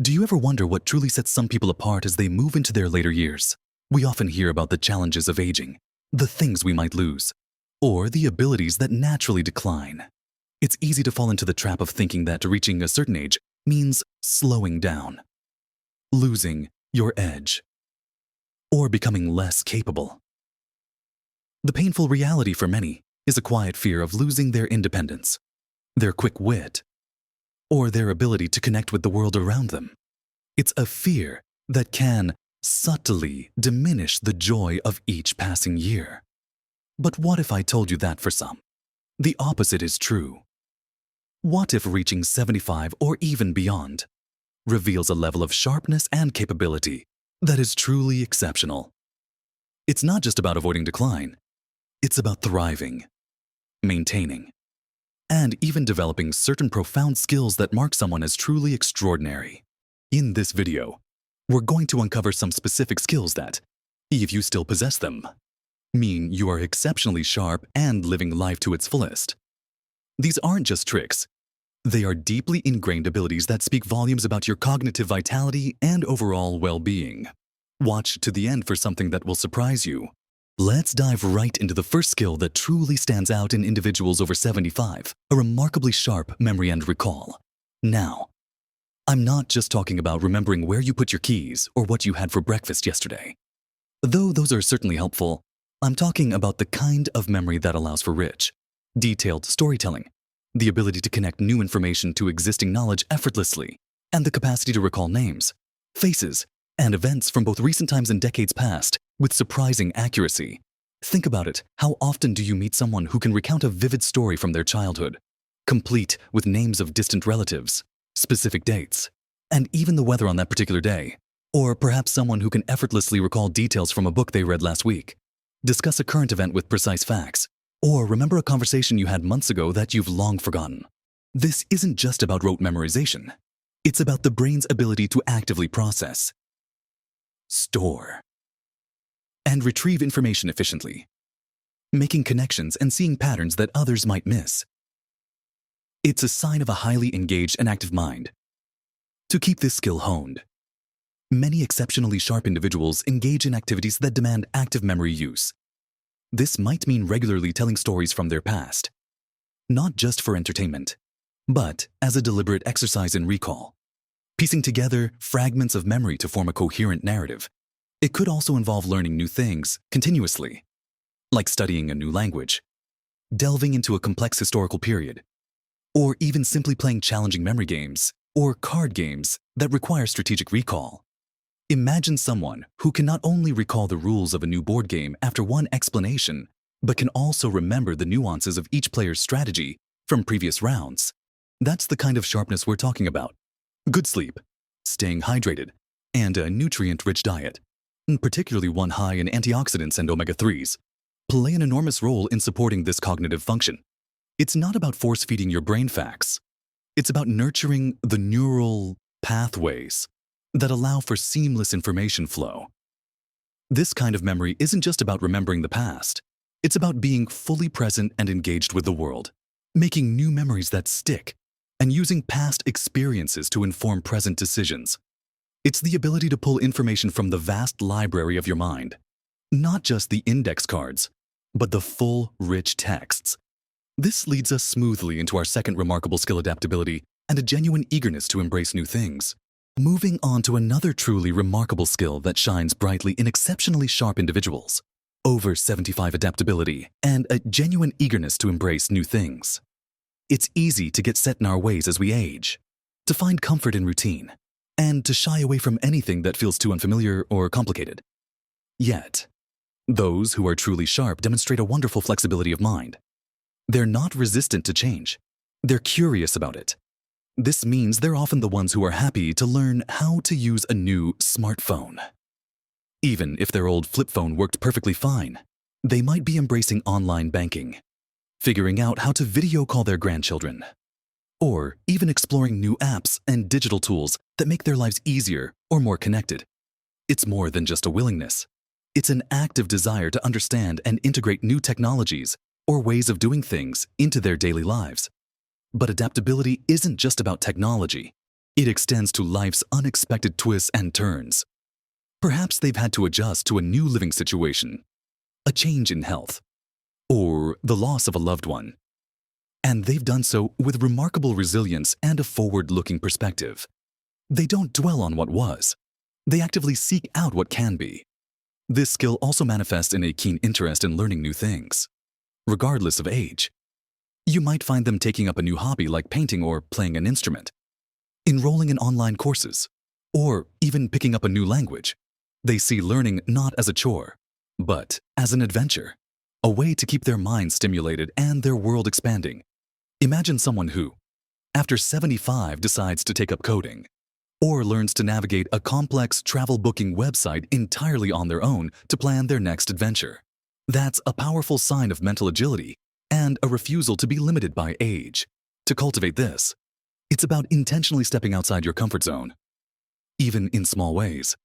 Do you ever wonder what truly sets some people apart as they move into their later years? We often hear about the challenges of aging, the things we might lose, or the abilities that naturally decline. It's easy to fall into the trap of thinking that reaching a certain age means slowing down, losing your edge, or becoming less capable. The painful reality for many is a quiet fear of losing their independence, their quick wit, or their ability to connect with the world around them. It's a fear that can subtly diminish the joy of each passing year. But what if I told you that for some, the opposite is true? What if reaching 75 or even beyond reveals a level of sharpness and capability that is truly exceptional? It's not just about avoiding decline. It's about thriving, maintaining, and even developing certain profound skills that mark someone as truly extraordinary. In this video, we're going to uncover some specific skills that, if you still possess them, mean you are exceptionally sharp and living life to its fullest. These aren't just tricks. They are deeply ingrained abilities that speak volumes about your cognitive vitality and overall well-being. Watch to the end for something that will surprise you. Let's dive right into the first skill that truly stands out in individuals over 75, a remarkably sharp memory and recall. Now, I'm not just talking about remembering where you put your keys or what you had for breakfast yesterday. Though those are certainly helpful, I'm talking about the kind of memory that allows for rich, detailed storytelling, the ability to connect new information to existing knowledge effortlessly, and the capacity to recall names, faces, and events from both recent times and decades past with surprising accuracy. Think about it. How often do you meet someone who can recount a vivid story from their childhood, complete with names of distant relatives, specific dates, and even the weather on that particular day? Or perhaps someone who can effortlessly recall details from a book they read last week, discuss a current event with precise facts, or remember a conversation you had months ago that you've long forgotten. This isn't just about rote memorization. It's about the brain's ability to actively process, store, and retrieve information efficiently, making connections and seeing patterns that others might miss. It's a sign of a highly engaged and active mind. To keep this skill honed, many exceptionally sharp individuals engage in activities that demand active memory use. This might mean regularly telling stories from their past, not just for entertainment, but as a deliberate exercise in recall, piecing together fragments of memory to form a coherent narrative. It could also involve learning new things continuously, like studying a new language, delving into a complex historical period, or even simply playing challenging memory games or card games that require strategic recall. Imagine someone who can not only recall the rules of a new board game after one explanation, but can also remember the nuances of each player's strategy from previous rounds. That's the kind of sharpness we're talking about. Good sleep, staying hydrated, and a nutrient-rich diet, particularly one high in antioxidants and omega-3s, play an enormous role in supporting this cognitive function. It's not about force-feeding your brain facts. It's about nurturing the neural pathways that allow for seamless information flow. This kind of memory isn't just about remembering the past. It's about being fully present and engaged with the world, making new memories that stick, and using past experiences to inform present decisions. It's the ability to pull information from the vast library of your mind, not just the index cards, but the full, rich texts. This leads us smoothly into our second remarkable skill: adaptability and a genuine eagerness to embrace new things. Moving on to another truly remarkable skill that shines brightly in exceptionally sharp individuals: over 75 adaptability and a genuine eagerness to embrace new things. It's easy to get set in our ways as we age, to find comfort in routine, and to shy away from anything that feels too unfamiliar or complicated. Yet, those who are truly sharp demonstrate a wonderful flexibility of mind. They're not resistant to change. They're curious about it. This means they're often the ones who are happy to learn how to use a new smartphone. Even if their old flip phone worked perfectly fine, they might be embracing online banking, figuring out how to video call their grandchildren, or even exploring new apps and digital tools that make their lives easier or more connected. It's more than just a willingness. It's an active desire to understand and integrate new technologies or ways of doing things into their daily lives. But adaptability isn't just about technology. It extends to life's unexpected twists and turns. Perhaps they've had to adjust to a new living situation, a change in health, or the loss of a loved one. And they've done so with remarkable resilience and a forward-looking perspective. They don't dwell on what was. They actively seek out what can be. This skill also manifests in a keen interest in learning new things, regardless of age. You might find them taking up a new hobby like painting or playing an instrument, enrolling in online courses, or even picking up a new language. They see learning not as a chore, but as an adventure, a way to keep their minds stimulated and their world expanding. Imagine someone who, after 75, decides to take up coding, or learns to navigate a complex travel booking website entirely on their own to plan their next adventure. That's a powerful sign of mental agility and a refusal to be limited by age. To cultivate this, it's about intentionally stepping outside your comfort zone, even in small ways.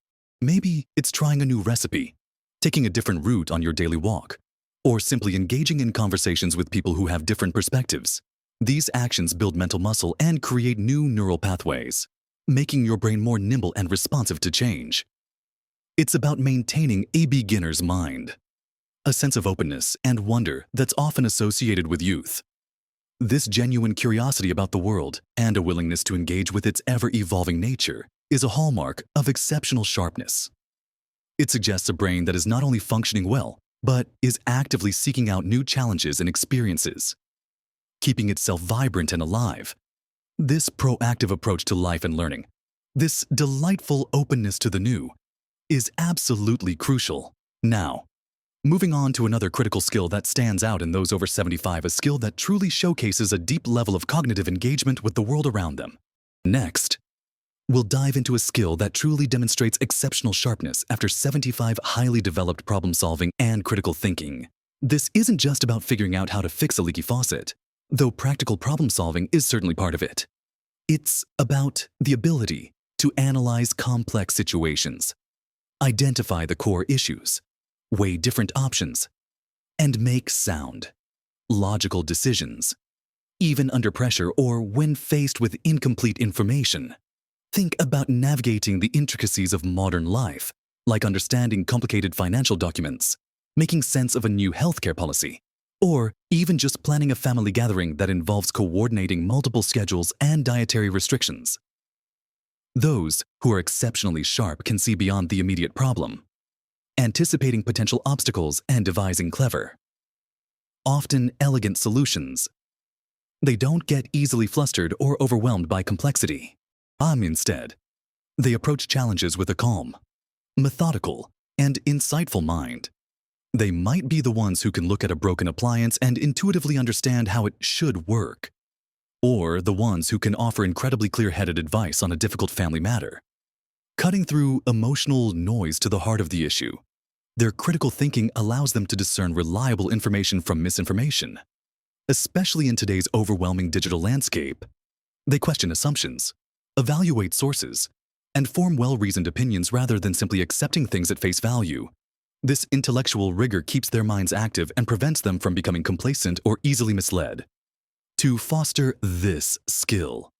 Maybe it's trying a new recipe, taking a different route on your daily walk, or simply engaging in conversations with people who have different perspectives. These actions build mental muscle and create new neural pathways, making your brain more nimble and responsive to change. It's about maintaining a beginner's mind, a sense of openness and wonder that's often associated with youth. This genuine curiosity about the world and a willingness to engage with its ever-evolving nature is a hallmark of exceptional sharpness. It suggests a brain that is not only functioning well, but is actively seeking out new challenges and experiences, keeping itself vibrant and alive. This proactive approach to life and learning, this delightful openness to the new, is absolutely crucial. Now, moving on to another critical skill that stands out in those over 75, a skill that truly showcases a deep level of cognitive engagement with the world around them. Next, we'll dive into a skill that truly demonstrates exceptional sharpness after 75, highly developed problem-solving and critical thinking. This isn't just about figuring out how to fix a leaky faucet, though practical problem-solving is certainly part of it. It's about the ability to analyze complex situations, identify the core issues, weigh different options, and make sound, logical decisions, even under pressure or when faced with incomplete information. Think about navigating the intricacies of modern life, like understanding complicated financial documents, making sense of a new healthcare policy, or even just planning a family gathering that involves coordinating multiple schedules and dietary restrictions. Those who are exceptionally sharp can see beyond the immediate problem, anticipating potential obstacles and devising clever, often elegant solutions. They don't get easily flustered or overwhelmed by complexity. Instead, they approach challenges with a calm, methodical, and insightful mind. They might be the ones who can look at a broken appliance and intuitively understand how it should work, or the ones who can offer incredibly clear-headed advice on a difficult family matter. Cutting through emotional noise to the heart of the issue, their critical thinking allows them to discern reliable information from misinformation. Especially in today's overwhelming digital landscape, they question assumptions, evaluate sources, and form well-reasoned opinions rather than simply accepting things at face value. This intellectual rigor keeps their minds active and prevents them from becoming complacent or easily misled. To foster this skill,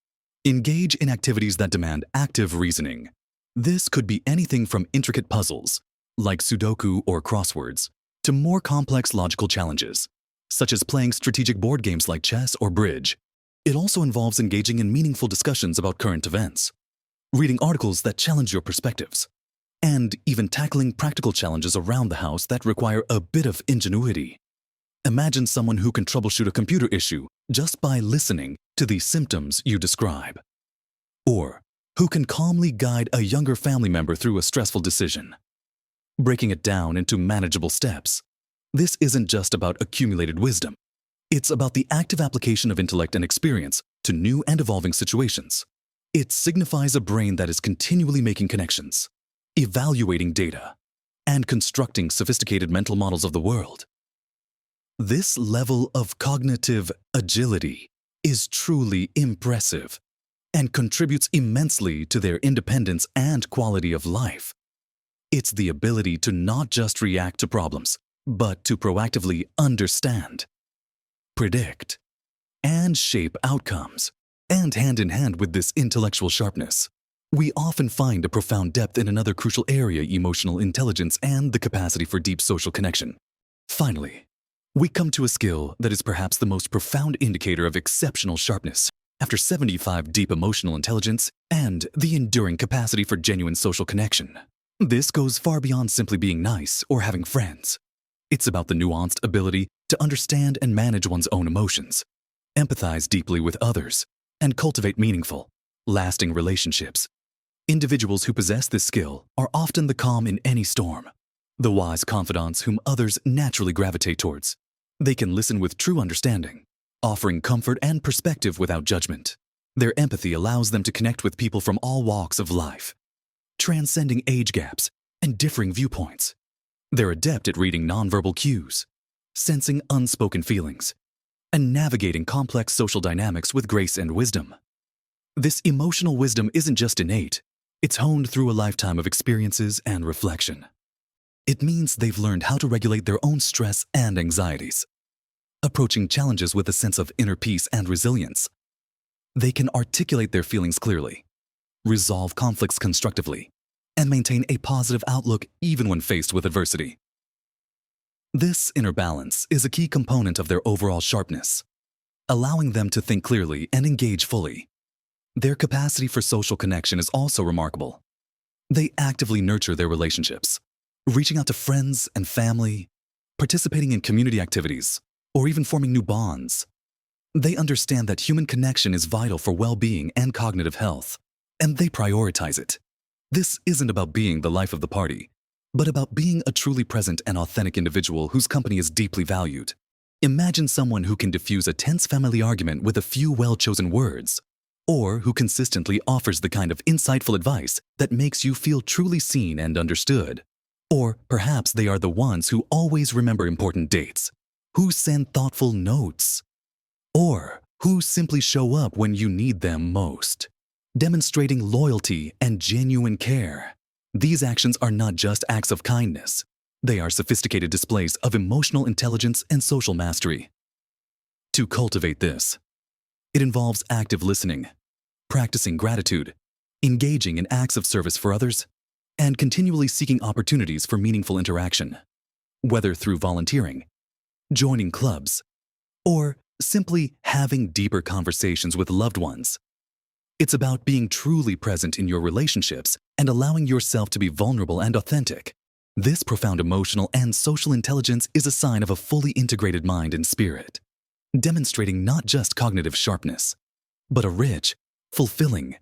engage in activities that demand active reasoning. This could be anything from intricate puzzles, like Sudoku or crosswords, to more complex logical challenges, such as playing strategic board games like chess or bridge. It also involves engaging in meaningful discussions about current events, reading articles that challenge your perspectives, and even tackling practical challenges around the house that require a bit of ingenuity. Imagine someone who can troubleshoot a computer issue just by listening to the symptoms you describe, or who can calmly guide a younger family member through a stressful decision, breaking it down into manageable steps. This isn't just about accumulated wisdom. It's about the active application of intellect and experience to new and evolving situations. It signifies a brain that is continually making connections, evaluating data, and constructing sophisticated mental models of the world. This level of cognitive agility is truly impressive and contributes immensely to their independence and quality of life. It's the ability to not just react to problems, but to proactively understand, predict, and shape outcomes. And hand in hand with this intellectual sharpness, we often find a profound depth in another crucial area: emotional intelligence and the capacity for deep social connection. Finally, we come to a skill that is perhaps the most profound indicator of exceptional sharpness. After 75, deep emotional intelligence and the enduring capacity for genuine social connection. This goes far beyond simply being nice or having friends. It's about the nuanced ability to understand and manage one's own emotions, empathize deeply with others, and cultivate meaningful, lasting relationships. Individuals who possess this skill are often the calm in any storm, the wise confidants whom others naturally gravitate towards. They can listen with true understanding, offering comfort and perspective without judgment. Their empathy allows them to connect with people from all walks of life, transcending age gaps and differing viewpoints. They're adept at reading nonverbal cues, sensing unspoken feelings, and navigating complex social dynamics with grace and wisdom. This emotional wisdom isn't just innate, it's honed through a lifetime of experiences and reflection. It means they've learned how to regulate their own stress and anxieties, approaching challenges with a sense of inner peace and resilience. They can articulate their feelings clearly, resolve conflicts constructively, and maintain a positive outlook even when faced with adversity. This inner balance is a key component of their overall sharpness, allowing them to think clearly and engage fully. Their capacity for social connection is also remarkable. They actively nurture their relationships, reaching out to friends and family, participating in community activities, or even forming new bonds. They understand that human connection is vital for well-being and cognitive health, and they prioritize it. This isn't about being the life of the party, but about being a truly present and authentic individual whose company is deeply valued. Imagine someone who can diffuse a tense family argument with a few well-chosen words, or who consistently offers the kind of insightful advice that makes you feel truly seen and understood. Or perhaps they are the ones who always remember important dates, who send thoughtful notes, or who simply show up when you need them most, demonstrating loyalty and genuine care. These actions are not just acts of kindness. They are sophisticated displays of emotional intelligence and social mastery. To cultivate this, it involves active listening, practicing gratitude, engaging in acts of service for others, and continually seeking opportunities for meaningful interaction, whether through volunteering, joining clubs, or simply having deeper conversations with loved ones. It's about being truly present in your relationships and allowing yourself to be vulnerable and authentic. This profound emotional and social intelligence is a sign of a fully integrated mind and spirit, demonstrating not just cognitive sharpness, but a rich, fulfilling,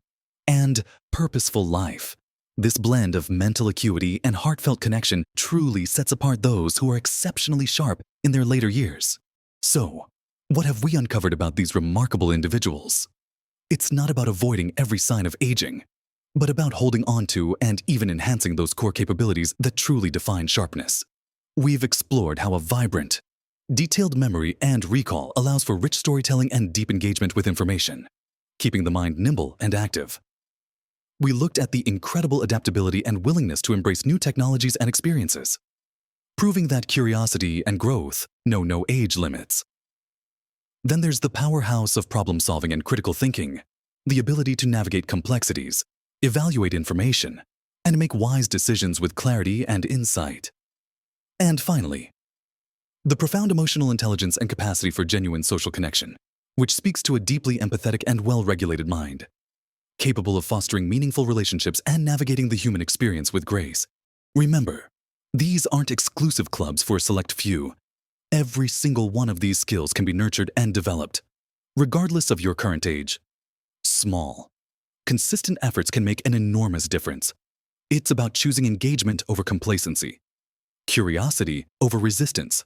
and purposeful life. This blend of mental acuity and heartfelt connection truly sets apart those who are exceptionally sharp in their later years. So, what have we uncovered about these remarkable individuals? It's not about avoiding every sign of aging, but about holding on to and even enhancing those core capabilities that truly define sharpness. We've explored how a vibrant, detailed memory and recall allows for rich storytelling and deep engagement with information, keeping the mind nimble and active. We looked at the incredible adaptability and willingness to embrace new technologies and experiences, proving that curiosity and growth know no age limits. Then there's the powerhouse of problem-solving and critical thinking, the ability to navigate complexities, evaluate information, and make wise decisions with clarity and insight. And finally, the profound emotional intelligence and capacity for genuine social connection, which speaks to a deeply empathetic and well-regulated mind, capable of fostering meaningful relationships and navigating the human experience with grace. Remember, these aren't exclusive clubs for a select few. Every single one of these skills can be nurtured and developed, regardless of your current age. Small, consistent efforts can make an enormous difference. It's about choosing engagement over complacency, curiosity over resistance,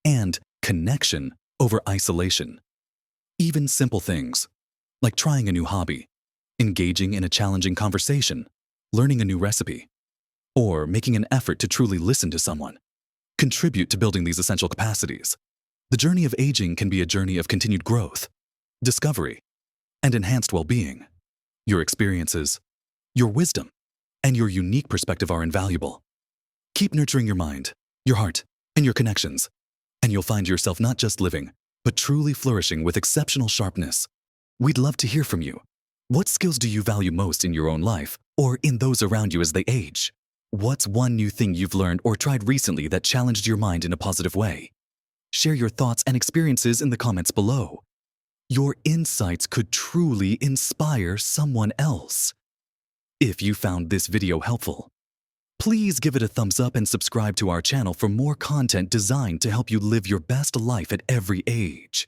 and connection over isolation. Even simple things, like trying a new hobby, engaging in a challenging conversation, learning a new recipe, or making an effort to truly listen to someone, contribute to building these essential capacities. The journey of aging can be a journey of continued growth, discovery, and enhanced well-being. Your experiences, your wisdom, and your unique perspective are invaluable. Keep nurturing your mind, your heart, and your connections, and you'll find yourself not just living, but truly flourishing with exceptional sharpness. We'd love to hear from you. What skills do you value most in your own life or in those around you as they age? What's one new thing you've learned or tried recently that challenged your mind in a positive way? Share your thoughts and experiences in the comments below. Your insights could truly inspire someone else. If you found this video helpful, please give it a thumbs up and subscribe to our channel for more content designed to help you live your best life at every age.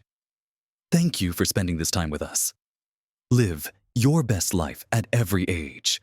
Thank you for spending this time with us. Live your best life at every age.